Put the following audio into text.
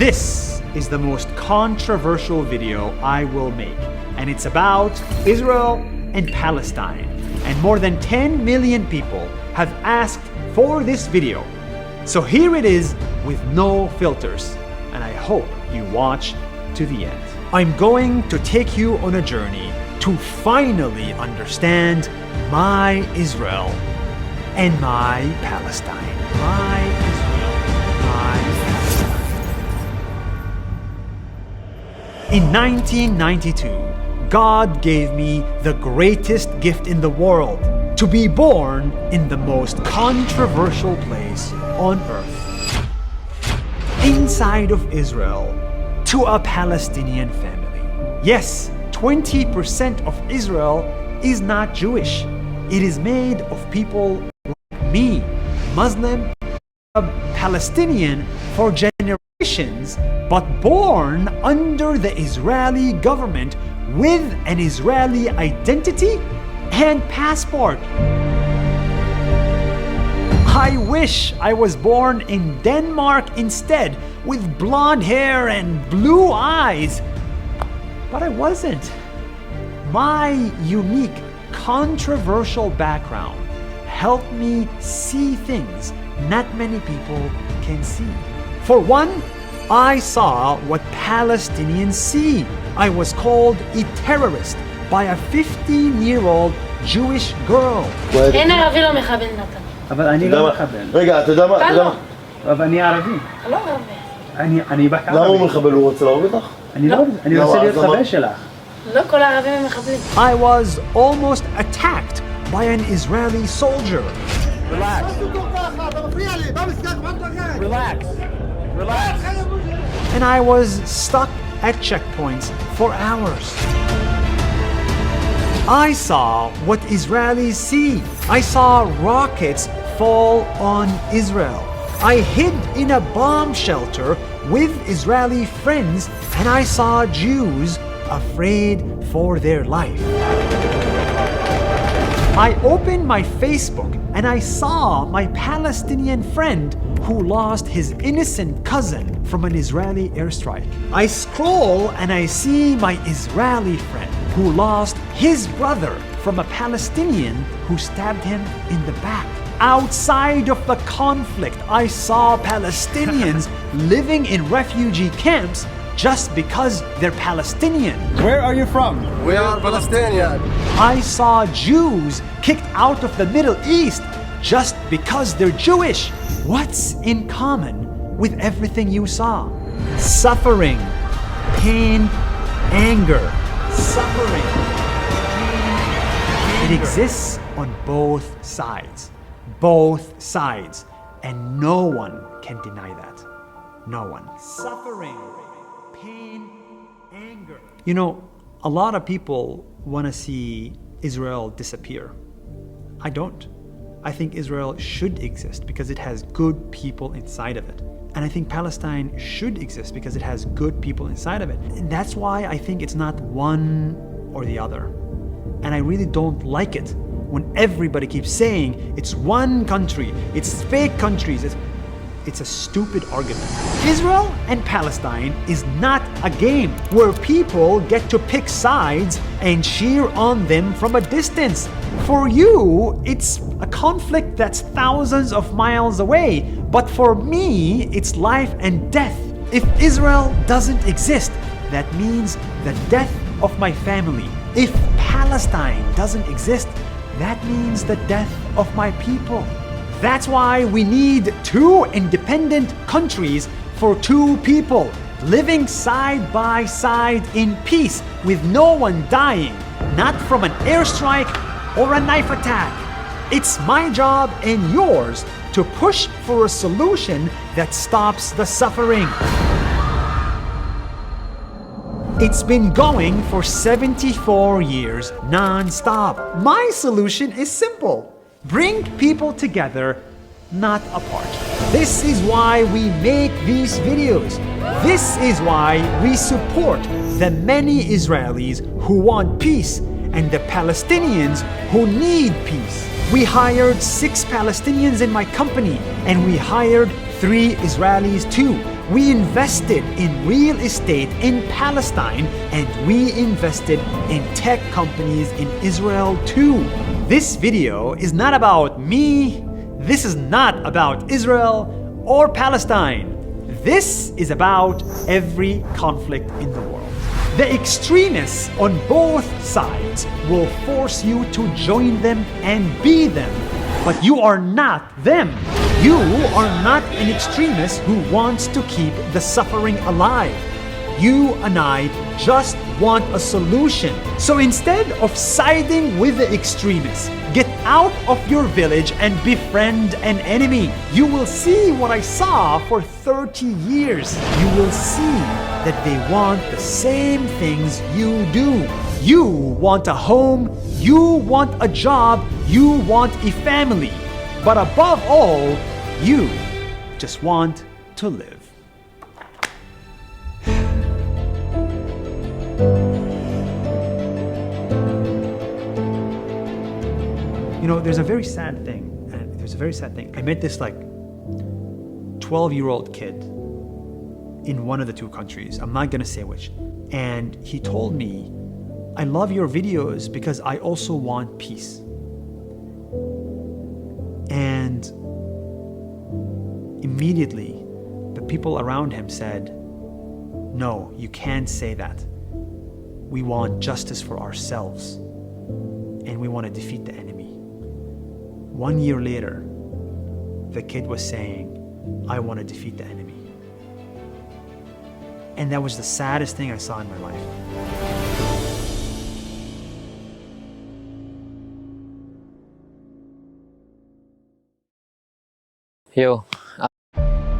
This is the most controversial video I will make, and it's about Israel and Palestine. And more than 10 million people have asked for this video. So here it is with no filters, and I hope you watch to the end. I'm going to take you on a journey to finally understand my Israel and my Palestine. My Israel, my Palestine. In 1992, God gave me the greatest gift in the world, to be born in the most controversial place on earth. Inside of Israel, to a Palestinian family. Yes, 20% of Israel is not Jewish. It is made of people like me, Muslim, Palestinian for generations, but born under the Israeli government with an Israeli identity and passport. I wish I was born in Denmark instead, with blonde hair and blue eyes. But I wasn't. My unique, controversial background helped me see things not many people can see. For one, I saw what Palestinians see. I was called a terrorist by a 15-year-old Jewish girl. אין ערבי לא מכוון נתן. אבל אני לא מכוון. רגע, אתה יודע מה? אבל אני ערבי. לא ערבי. אני בק ערבי. למה הוא מחבל? הוא רוצה להרוג אותך? אני רוצה להיות חבר שלך. לא כל הערבים הם מחבלים. I was almost attacked by an Israeli soldier. Relax. Relax. Relax. And I was stuck at checkpoints for hours. I saw what Israelis see. I saw rockets fall on Israel. I hid in a bomb shelter with Israeli friends, and I saw Jews afraid for their life. I opened my Facebook and I saw my Palestinian friend who lost his innocent cousin from an Israeli airstrike. I scroll and I see my Israeli friend who lost his brother from a Palestinian who stabbed him in the back. Outside of the conflict, I saw Palestinians living in refugee camps just because they're Palestinian. Where are you from? We are Palestinian. I saw Jews kicked out of the Middle East just because they're Jewish. What's in common with everything you saw? Suffering, pain, anger. Suffering, pain, anger. It exists on both sides. Both sides. And no one can deny that. No one. Suffering, pain, anger. You know, a lot of people want to see Israel disappear. I don't. I think Israel should exist because it has good people inside of it. And I think Palestine should exist because it has good people inside of it. And that's why I think it's not one or the other. And I really don't like it when everybody keeps saying it's one country, it's fake countries. It's a stupid argument. Israel and Palestine is not a game where people get to pick sides and cheer on them from a distance. For you, it's a conflict that's thousands of miles away. But for me, it's life and death. If Israel doesn't exist, that means the death of my family. If Palestine doesn't exist, that means the death of my people. That's why we need two independent countries for two people, living side by side in peace with no one dying, not from an airstrike or a knife attack. It's my job and yours to push for a solution that stops the suffering. It's been going for 74 years non-stop. My solution is simple. Bring people together, not apart. This is why we make these videos. This is why we support the many Israelis who want peace and the Palestinians who need peace. We hired 6 Palestinians in my company, and we hired 3 Israelis too. We invested in real estate in Palestine, and we invested in tech companies in Israel too. This video is not about me. This is not about Israel or Palestine. This is about every conflict in the world. The extremists on both sides will force you to join them and be them, but you are not them. You are not an extremist who wants to keep the suffering alive. You and I just want a solution. So instead of siding with the extremists, get out of your village and befriend an enemy. You will see what I saw for 30 years. You will see that they want the same things you do. You want a home, you want a job, you want a family. But above all, you just want to live. You know, there's a very sad thing. I met this 12-year-old kid in one of the two countries. I'm not gonna say which. And he told me, I love your videos because I also want peace. And immediately, the people around him said, no, you can't say that. We want justice for ourselves, and we want to defeat the enemy. 1 year later, the kid was saying, I want to defeat the enemy. And that was the saddest thing I saw in my life. Yo,